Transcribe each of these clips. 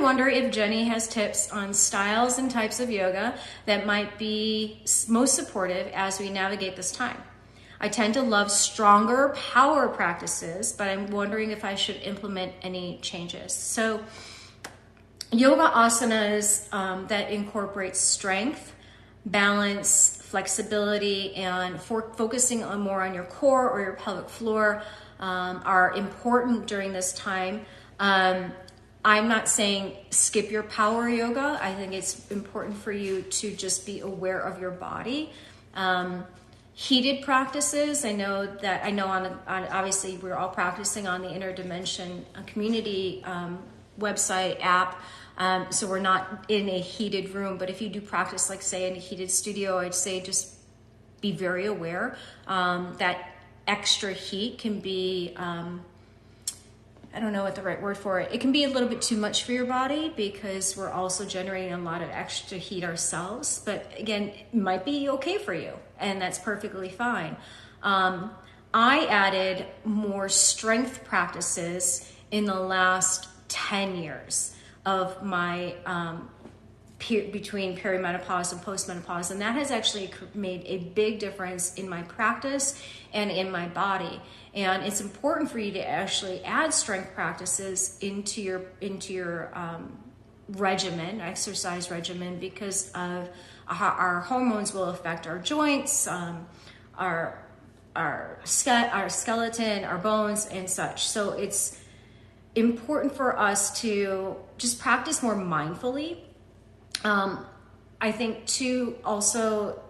wonder if Jenny has tips on styles and types of yoga that might be most supportive as we navigate this time. I tend to love stronger power practices, but I'm wondering if I should implement any changes. So yoga asanas that incorporate strength, balance, flexibility, and focusing on more on your core or your pelvic floor are important during this time. I'm not saying skip your power yoga. I think it's important for you to just be aware of your body. Heated practices, I know on obviously we're all practicing on the Inner Dimension community website app, so we're not in a heated room, but if you do practice, like say in a heated studio, I'd say just be very aware that extra heat can be, I don't know what the right word for it. It can be a little bit too much for your body because we're also generating a lot of extra heat ourselves. But again, it might be okay for you, and that's perfectly fine. I added more strength practices in the last 10 years of my between perimenopause and postmenopause, and that has actually made a big difference in my practice and in my body. And it's important for you to actually add strength practices into your regimen, exercise regimen, because of our hormones will affect our joints, our skeleton, our bones, and such. So it's important for us to just practice more mindfully. I think too, also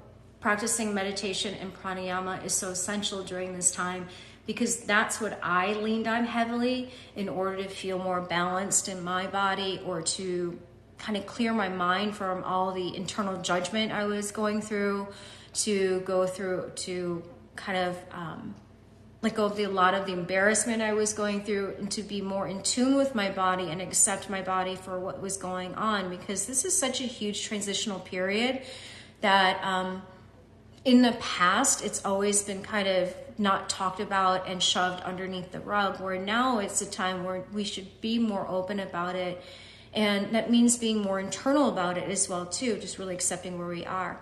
practicing meditation and pranayama is so essential during this time, because that's what I leaned on heavily in order to feel more balanced in my body, or to kind of clear my mind from all the internal judgment I was going through, to kind of let go of a lot of the embarrassment I was going through, and to be more in tune with my body and accept my body for what was going on, because this is such a huge transitional period that in the past, it's always been kind of not talked about and shoved underneath the rug, where now it's a time where we should be more open about it. And that means being more internal about it as well too, just really accepting where we are.